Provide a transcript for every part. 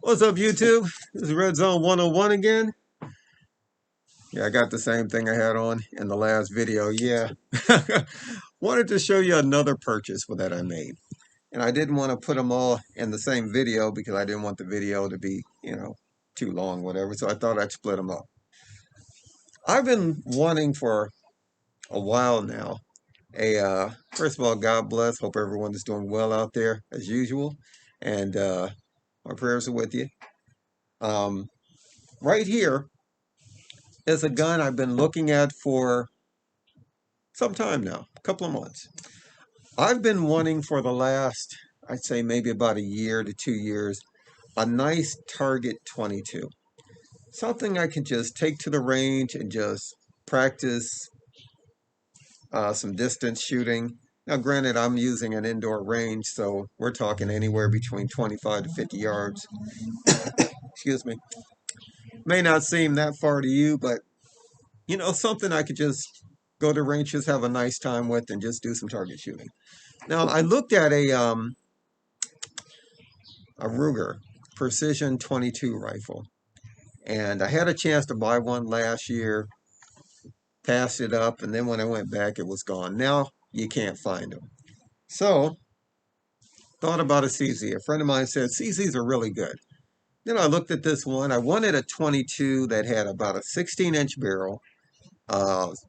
What's up, YouTube? This is Red Zone 101 again. Yeah, I got the same thing I had on in the last video. Yeah. Wanted to show you another purchase that I made. And I didn't want to put them all in the same video because I didn't want the video to be, too long, whatever. So I thought I'd split them up. I've been wanting for a while now. First of all, God bless. Hope everyone is doing well out there as usual. And my prayers are with you. Right here is a gun I've been looking at for some time now, a couple of months. I've been wanting for the last, I'd say maybe about a year to 2 years, a nice Target 22. Something I can just take to the range and just practice some distance shooting. Now, granted, I'm using an indoor range, so we're talking anywhere between 25 to 50 yards. Excuse me. May not seem that far to you, but something I could just go to ranges, have a nice time with, and just do some target shooting. Now, I looked at a Ruger Precision 22 rifle, and I had a chance to buy one last year, passed it up, and then when I went back, it was gone. Now, you can't find them. So, thought about a CZ. A friend of mine said, CZs are really good. Then I looked at this one. I wanted a 22 that had about a 16-inch barrel,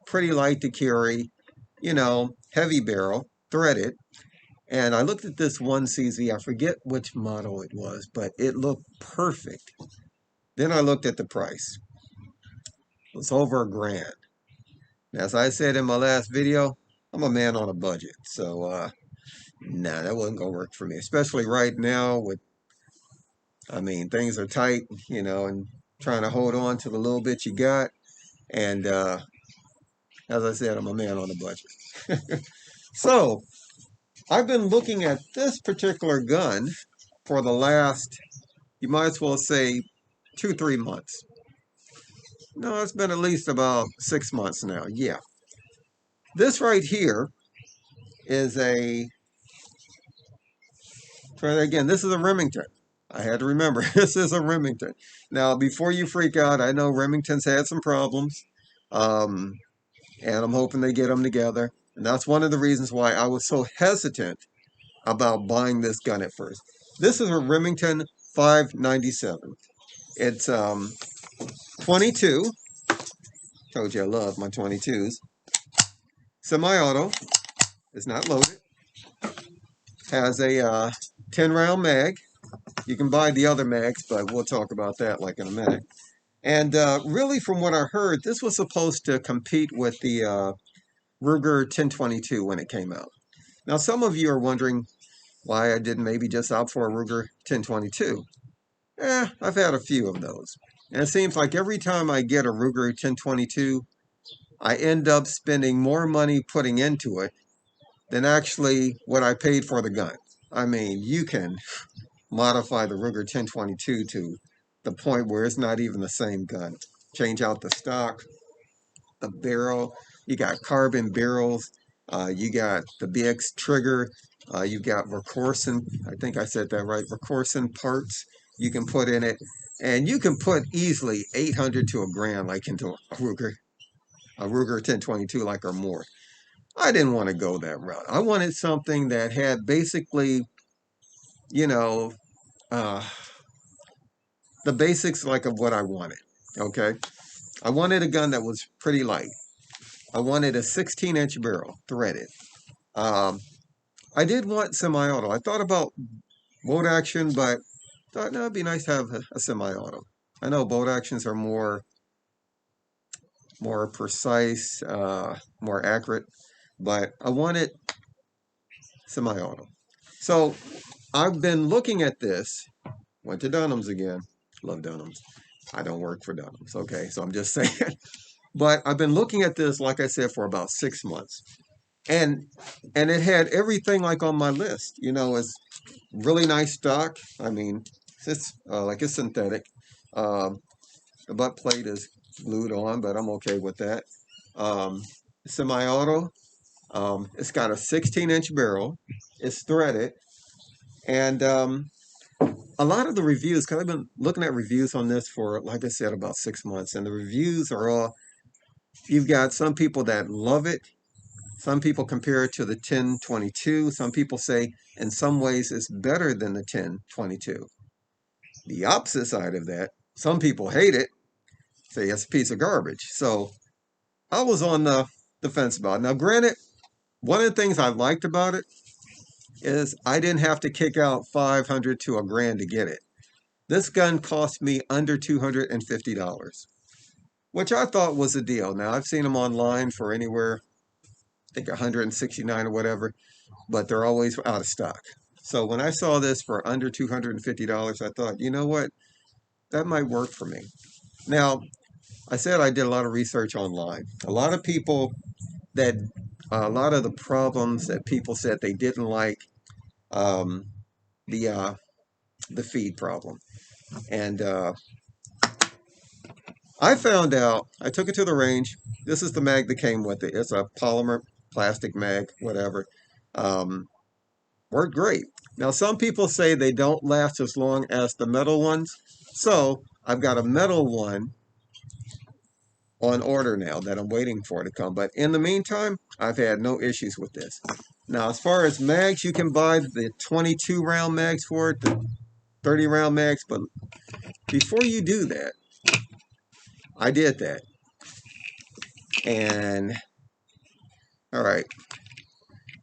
pretty light to carry, heavy barrel, threaded. And I looked at this one CZ. I forget which model it was, but it looked perfect. Then I looked at the price. It was over $1,000. As I said in my last video, I'm a man on a budget. So, nah, that wasn't going to work for me, especially right now things are tight, and trying to hold on to the little bit you got. And as I said, I'm a man on a budget. So, I've been looking at this particular gun for the last, you might as well say, 2, 3 months. No, it's been at least about 6 months now. Yeah. This right here is again, this is a Remington. I had to remember, this is a Remington. Now, before you freak out, I know Remington's had some problems, and I'm hoping they get them together. And that's one of the reasons why I was so hesitant about buying this gun at first. This is a Remington 597. It's 22. Told you I love my 22s. Semi-auto. It's not loaded. Has a 10-round mag. You can buy the other mags, but we'll talk about that like in a minute. And really, from what I heard, this was supposed to compete with the Ruger 1022 when it came out. Now, some of you are wondering why I didn't maybe just opt for a Ruger 1022. I've had a few of those. And it seems like every time I get a Ruger 1022, I end up spending more money putting into it than actually what I paid for the gun. I mean, you can modify the Ruger 1022 to the point where it's not even the same gun. Change out the stock, the barrel. You got carbon barrels. You got the BX trigger. You got Recorson. I think I said that right. Recorson parts you can put in it. And you can put easily 800 to $1,000 like into a Ruger 1022 like or more. I didn't want to go that route. I wanted something that had basically, uh, the basics like of what I wanted. Okay. I wanted a gun that was pretty light. I wanted a 16-inch barrel, threaded. Um, I did want semi-auto. I thought about bolt action, but thought, no, it'd be nice to have a semi-auto. I know bolt actions are more precise, more accurate, but I wanted semi-auto. So I've been looking at this. Went to Dunham's again. Love Dunham's. I don't work for Dunham's. Okay, so I'm just saying. But I've been looking at this, like I said, for about 6 months. And it had everything like on my list. It's really nice stock. I mean, it's like it's synthetic. Um, the butt plate is glued on, but I'm okay with that. Semi-auto. It's got a 16-inch barrel. It's threaded. And a lot of the reviews, because I've been looking at reviews on this for, like I said, about 6 months, and the reviews are all, you've got some people that love it. Some people compare it to the 1022. Some people say in some ways it's better than the 1022. The opposite side of that, some people hate it, say it's a piece of garbage. So I was on the fence about it. Now, granted, one of the things I liked about it is I didn't have to kick out 500 to a grand to get it. This gun cost me under $250, which I thought was a deal. Now, I've seen them online for anywhere, I think 169 or whatever, but they're always out of stock. So when I saw this for under $250, I thought, you know what? That might work for me. Now, I said I did a lot of research online. A lot of people that, a lot of the problems that people said they didn't like, um, the uh, the feed problem. And I found out, I took it to the range. This is the mag that came with it. It's a polymer plastic mag, whatever. Um, Worked great. Now, some people say they don't last as long as the metal ones. So I've got a metal one on order now that I'm waiting for to come. But in the meantime, I've had no issues with this. Now, as far as mags, you can buy the 22 round mags for it, the 30 round mags. But before you do that, I did that. And all right,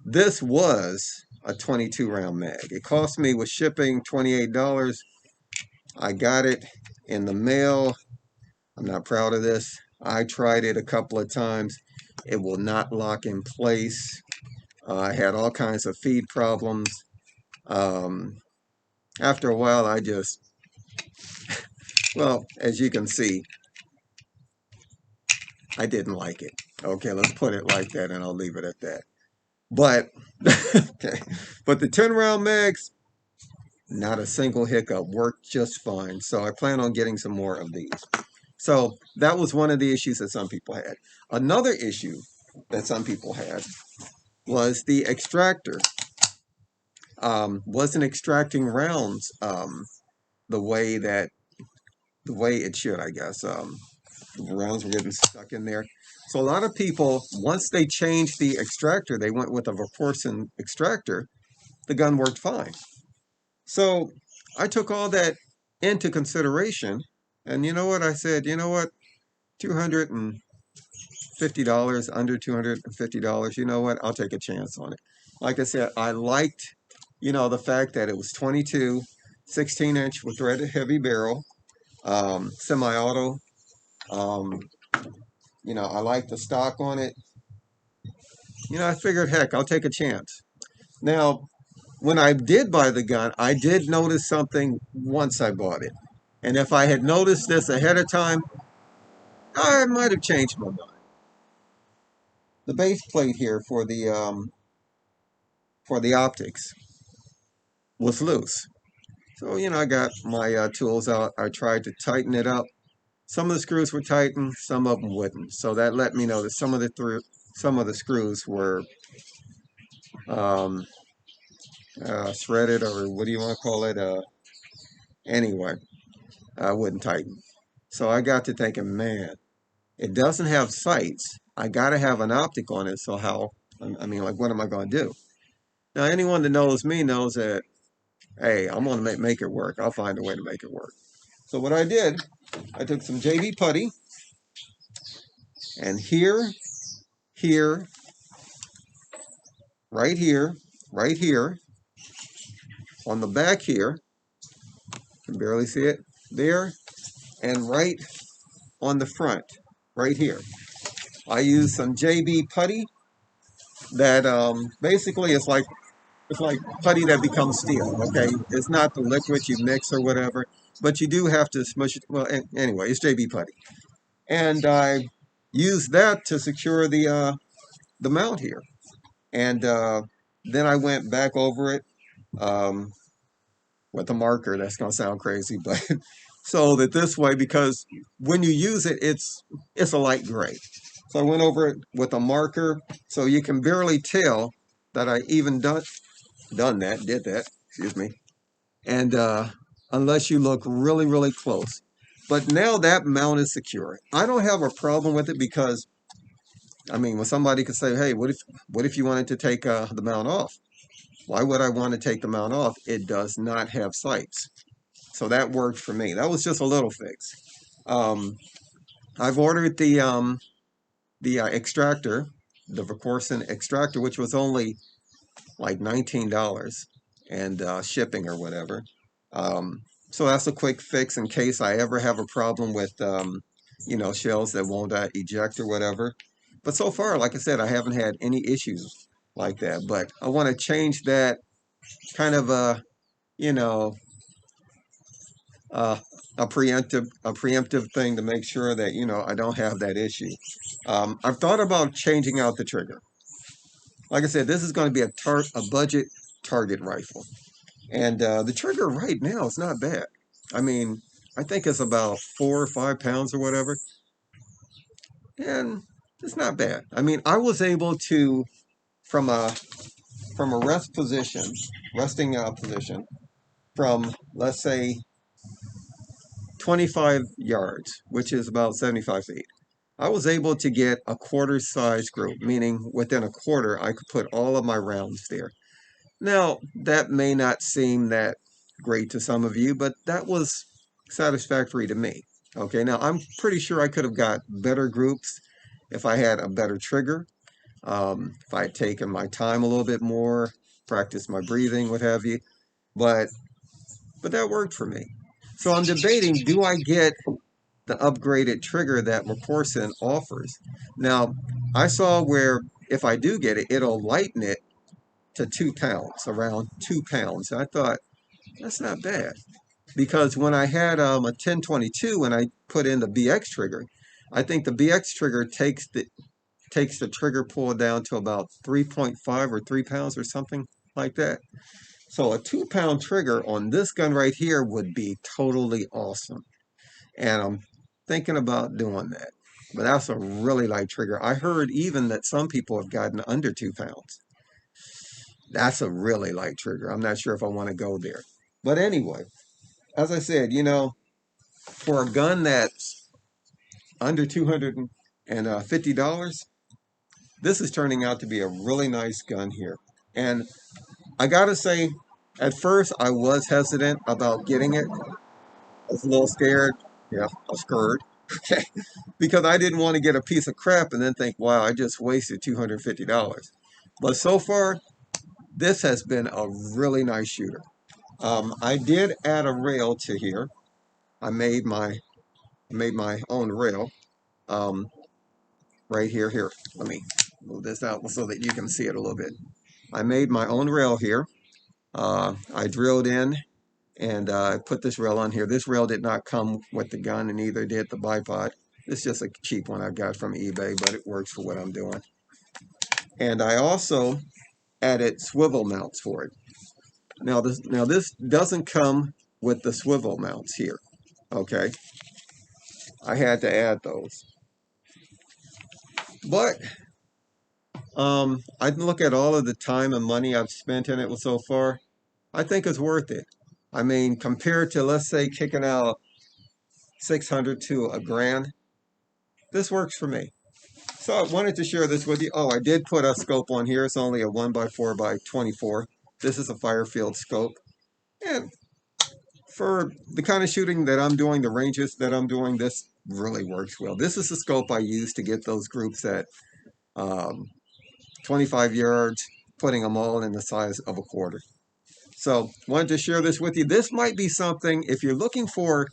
this was a 22 round mag. It cost me with shipping $28. I got it in the mail. I'm not proud of this. I tried it a couple of times. It will not lock in place. I had all kinds of feed problems. Um, After a while, I just, well, as you can see, I didn't like it. Okay, let's put it like that, and I'll leave it at that. But, okay, but the 10 round mags, not a single hiccup, worked just fine. So I plan on getting some more of these. So that was one of the issues that some people had. Another issue that some people had was the extractor wasn't extracting rounds the way that the way it should, I guess. The rounds were getting stuck in there. So a lot of people, once they changed the extractor, they went with a Verporsen extractor. The gun worked fine. So I took all that into consideration, and you know what I said? You know what? $250, under $250. You know what? I'll take a chance on it. Like I said, I liked, the fact that it was 22, 16-inch with threaded heavy barrel, semi-auto. Um, I like the stock on it. I figured, heck, I'll take a chance. Now, when I did buy the gun, I did notice something once I bought it. And if I had noticed this ahead of time, I might have changed my mind. The base plate here for the optics was loose. So, I got my tools out. I tried to tighten it up. Some of the screws were tightened, some of them wouldn't. So that let me know that some of the screws were um, threaded, or what do you want to call it? Anyway, I wouldn't tighten. So I got to thinking, man, it doesn't have sights. I got to have an optic on it. So how? I mean, like, what am I going to do? Now, anyone that knows me knows that, hey, I'm going to make it work. I'll find a way to make it work. So what I did, I took some JB putty, and here, right here, right here, on the back here, you can barely see it, there, and right on the front, right here. I use some JB putty that basically it's like putty that becomes steel. Okay, it's not the liquid you mix or whatever, but you do have to smush it. Well, anyway, it's JB putty, and I use that to secure the mount here. And then I went back over it um, with a marker. That's gonna sound crazy, but so that this way, because when you use it, it's a light gray. So I went over it with a marker, so you can barely tell that I even did that. Excuse me. And unless you look really, really close. But now that mount is secure. I don't have a problem with it because, I mean, when somebody could say, hey, what if you wanted to take the mount off? Why would I want to take the mount off? It does not have sights. So that worked for me. That was just a little fix. Um, I've ordered the extractor, the Vercorson extractor, which was only like $19 and shipping or whatever. Um, so that's a quick fix in case I ever have a problem with shells that won't eject or whatever. But so far, like I said, I haven't had any issues like that. But I want to change that kind of you know uh, a preemptive thing to make sure that I don't have that issue. I've thought about changing out the trigger. Like I said, this is going to be a budget target rifle, and the trigger right now is not bad. I mean, I think it's about 4 or 5 pounds or whatever, and it's not bad. I mean, I was able to from a resting position, from let's say 25 yards, which is about 75 feet. I was able to get a quarter size group, meaning within a quarter, I could put all of my rounds there. Now, that may not seem that great to some of you, but that was satisfactory to me. Okay, now I'm pretty sure I could have got better groups if I had a better trigger, if I had taken my time a little bit more, practiced my breathing, what have you. But that worked for me. So I'm debating, do I get the upgraded trigger that McCorson offers? Now, I saw where if I do get it, it'll lighten it to 2 pounds, around 2 pounds. I thought that's not bad because when I had a 1022, when I put in the BX trigger, I think the BX trigger takes the trigger pull down to about 3.5 or 3 pounds or something like that. So a 2 pound trigger on this gun right here would be totally awesome. And I'm thinking about doing that. But that's a really light trigger. I heard even that some people have gotten under 2 pounds. That's a really light trigger. I'm not sure if I want to go there. But anyway, as I said, for a gun that's under $250, this is turning out to be a really nice gun here. And I gotta say, at first I was hesitant about getting it. I was a little scared. Yeah, I was scared. Okay. Because I didn't want to get a piece of crap and then think, wow, I just wasted $250. But so far, this has been a really nice shooter. I did add a rail to here. I made my own rail. Um, right here. Here, let me move this out so that you can see it a little bit. I made my own rail here. I drilled in and I put this rail on here. This rail did not come with the gun, and neither did the bipod. It's just a cheap one I got from eBay, but it works for what I'm doing. And I also added swivel mounts for it. Now this doesn't come with the swivel mounts here. Okay, I had to add those. But I look at all of the time and money I've spent in it so far. I think it's worth it. I mean, compared to, let's say, kicking out 600 to a grand, this works for me. So I wanted to share this with you. Oh, I did put a scope on here. It's only a 1x4x24. This is a Firefield scope. And for the kind of shooting that I'm doing, the ranges that I'm doing, this really works well. This is the scope I use to get those groups at um, 25 yards, putting them all in the size of a quarter. So wanted to share this with you. This might be something, if you're looking for,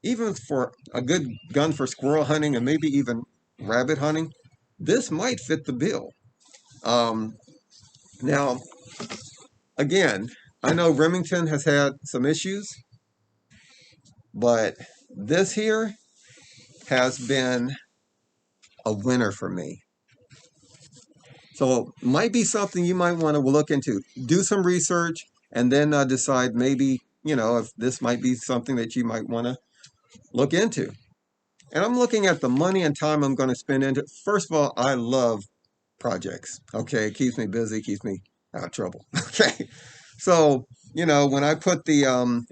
even for a good gun for squirrel hunting and maybe even rabbit hunting, this might fit the bill. Now, again, I know Remington has had some issues, but this here has been a winner for me. So might be something you might want to look into. Do some research and then decide maybe, if this might be something that you might want to look into. And I'm looking at the money and time I'm going to spend into it. First of all, I love projects. Okay, it keeps me busy, keeps me out of trouble. Okay. So, when I put the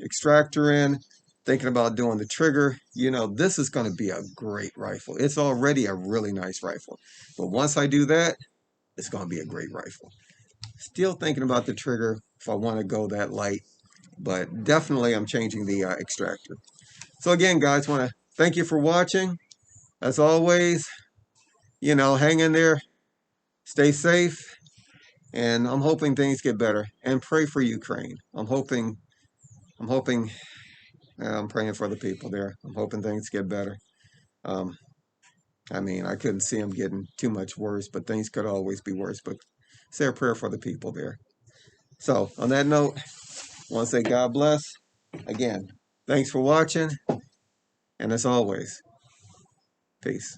extractor in, thinking about doing the trigger, this is going to be a great rifle. It's already a really nice rifle. But once I do that, it's going to be a great rifle. Still thinking about the trigger if I want to go that light, but definitely I'm changing the extractor. So again, guys, want to thank you for watching. As always, hang in there, stay safe, and I'm hoping things get better. And pray for Ukraine. I'm hoping, I'm praying for the people there. I'm hoping things get better. Um, I mean, I couldn't see them getting too much worse, but things could always be worse. But say a prayer for the people there. So, on that note, I want to say God bless. Again, thanks for watching, and as always, peace.